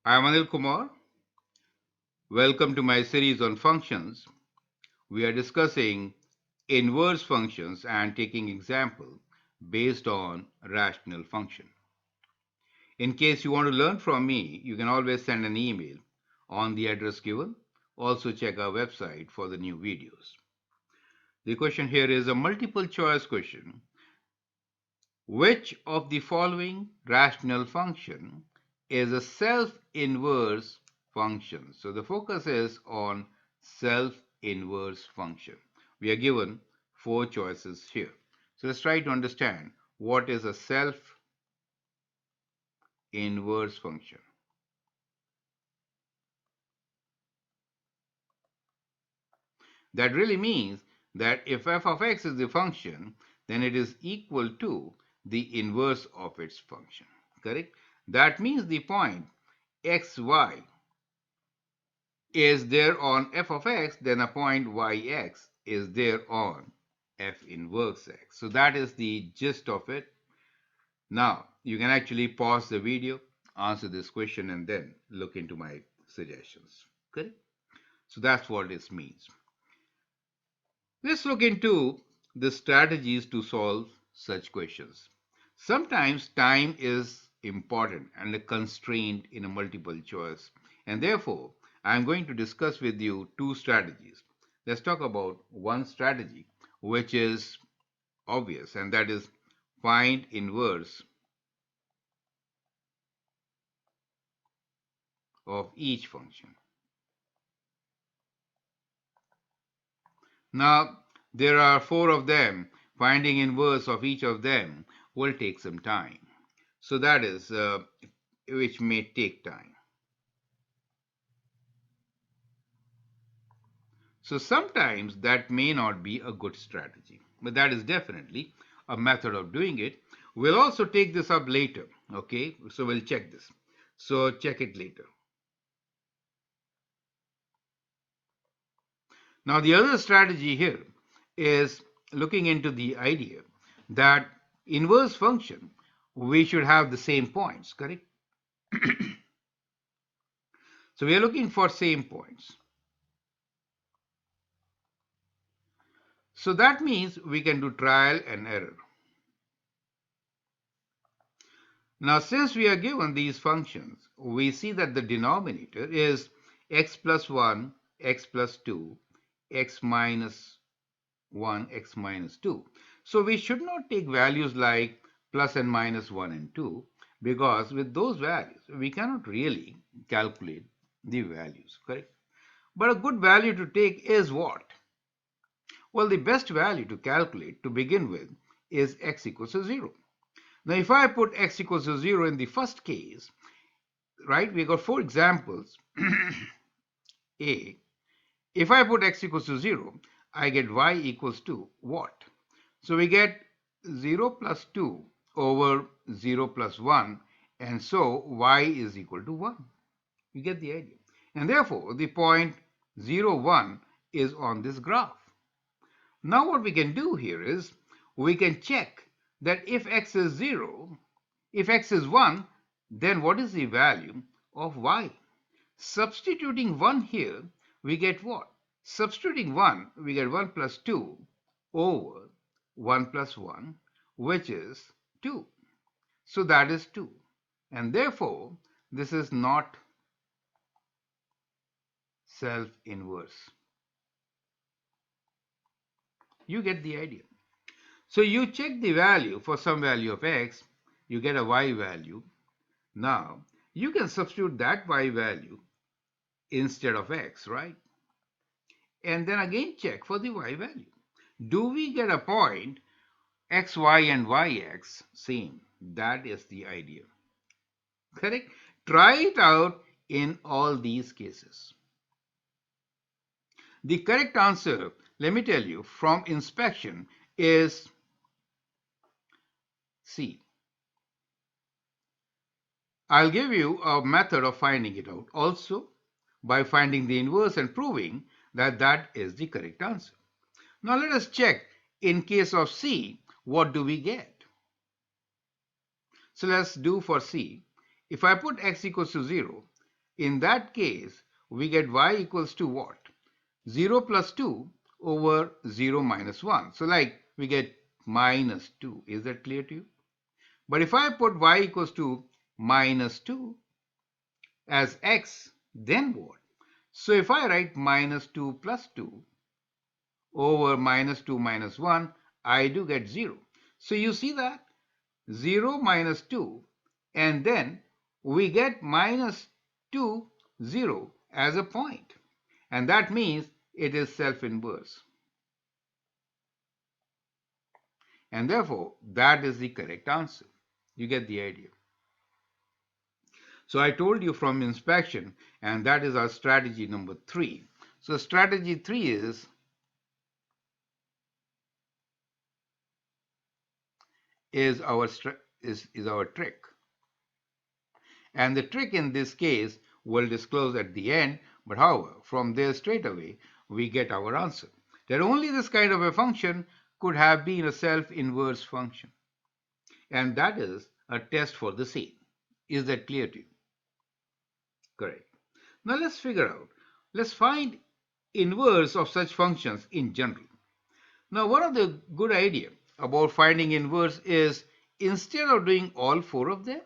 I am Anil Kumar. Welcome to my series on functions. We are discussing inverse functions and taking example based on rational function. In case you want to learn from me, you can always send an email on the address given. Also check our website for the new videos. The question here is a multiple choice question. Which of the following rational function is a self-inverse function? So the focus is on self-inverse function. We are given four choices here. So let's try to understand what is a self-inverse function. That really means that if f of x is the function, then it is equal to the inverse of its function. Correct? That means the point xy is there on f of x, then a point yx is there on f inverse x. So that is the gist of it. Now, you can actually pause the video, answer this question, and then look into my suggestions. Correct? So that's what this means. Let's look into the strategies to solve such questions. Sometimes time is important and a constraint in a multiple choice, and therefore I'm going to discuss with you two strategies. Let's talk about one strategy which is obvious, and that is find inverse of each function. Now, there are four of them. Finding inverse of each of them will take some time. So that is which may take time. So sometimes that may not be a good strategy, but that is definitely a method of doing it. We'll also take this up later. Okay, so we'll check this. So check it later. Now, the other strategy here is looking into the idea that inverse function, we should have the same points, correct? So we are looking for same points. So that means we can do trial and error. Now, since we are given these functions, we see that the denominator is x plus 1, x plus 2, x minus 1, x minus 2. So we should not take values like plus and minus 1 and 2, because with those values, we cannot really calculate the values, correct? But a good value to take is what? Well, the best value to calculate to begin with is x equals to 0. Now, if I put x equals to 0 in the first case, right, we got four examples. A, if I put x equals to 0, I get y equals to what? So we get 0 plus 2 over 0 plus 1, and so y is equal to 1. You get the idea. And therefore, the point 0, 1 is on this graph. Now what we can do here is we can check that if x is 0, if x is 1, then what is the value of y? Substituting 1 here, we get what? Substituting 1, we get 1 plus 2 over 1 plus 1, which is 2. So that is 2. And therefore, this is not self-inverse. You get the idea. So you check the value for some value of x, you get a y value. Now, you can substitute that y value instead of x, right? And then again check for the y value. Do we get a point xy and yx same? That is the idea. Correct? Try it out in all these cases. The correct answer, let me tell you, from inspection is C. I'll give you a method of finding it out also by finding the inverse and proving that that is the correct answer. Now let us check in case of C, what do we get? So let's do for C. If I put x equals to 0, in that case, we get y equals to what? 0 plus 2 over 0 minus 1. So like we get minus 2. Is that clear to you? But if I put y equals to minus 2 as x, then what? So if I write minus 2 plus 2 over minus 2 minus 1, I do get 0. So you see that 0 minus 2, and then we get minus 2, 0 as a point. And that means it is self-inverse. And therefore, that is the correct answer. You get the idea. So I told you from inspection, and that is our strategy number 3. So strategy 3 is our trick. And the trick in this case will disclose at the end, but however, from there straight away, we get our answer. That only this kind of a function could have been a self-inverse function. And that is a test for the same. Is that clear to you? Correct. Now let's find inverse of such functions in general. Now one of the good idea about finding inverse is instead of doing all four of them,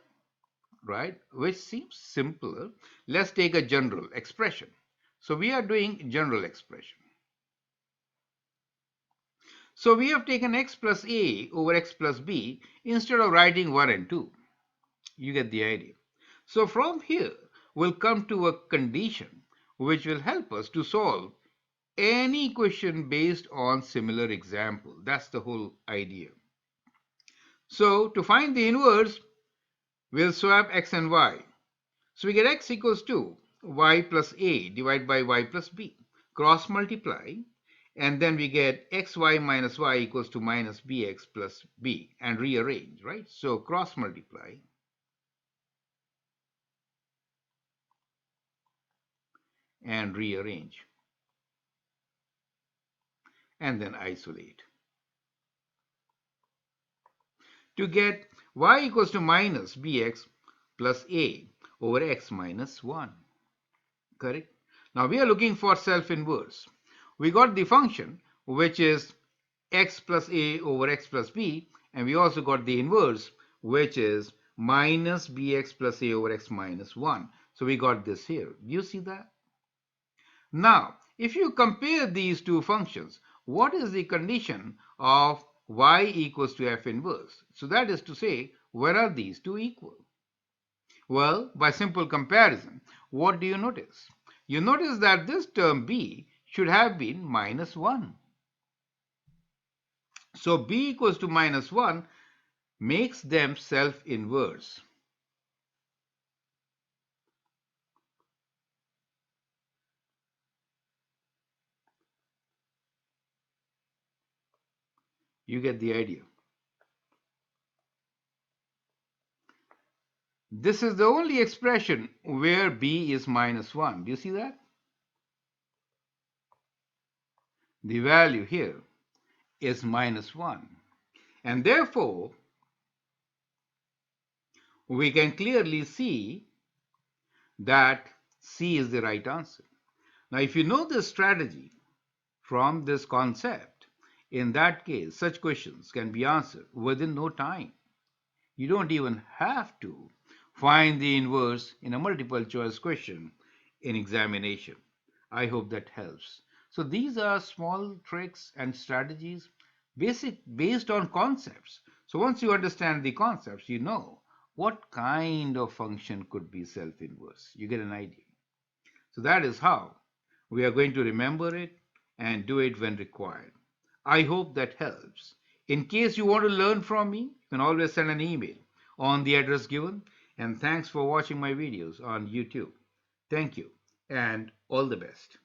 right, which seems simpler, let's take a general expression. So we are doing general expression. So we have taken x plus a over x plus b instead of writing 1 and 2. You get the idea. So from here, we'll come to a condition which will help us to solve any question based on similar example. That's the whole idea. So to find the inverse, we'll swap x and y. So we get x equals to y plus a divided by y plus b. Cross multiply, and then we get xy minus y equals to minus bx plus b, and rearrange, right? So cross multiply, and rearrange, and then isolate. To get y equals to minus bx plus a over x minus 1. Correct? Now we are looking for self-inverse. We got the function which is x plus a over x plus b, and we also got the inverse which is minus bx plus a over x minus 1. So we got this here. Do you see that? Now, if you compare these two functions, what is the condition of y equals to f inverse? So that is to say, where are these two equal? Well, by simple comparison, what do you notice? You notice that this term b should have been minus 1. So b equals to minus 1 makes them self-inverse. You get the idea. This is the only expression where b is minus 1. Do you see that? The value here is minus 1. And therefore, we can clearly see that C is the right answer. Now, if you know this strategy from this concept, in that case, such questions can be answered within no time. You don't even have to find the inverse in a multiple choice question in examination. I hope that helps. So these are small tricks and strategies based on concepts. So once you understand the concepts, you know what kind of function could be self-inverse. You get an idea. So that is how we are going to remember it and do it when required. I hope that helps. In case you want to learn from me, you can always send an email on the address given. And thanks for watching my videos on YouTube. Thank you and all the best.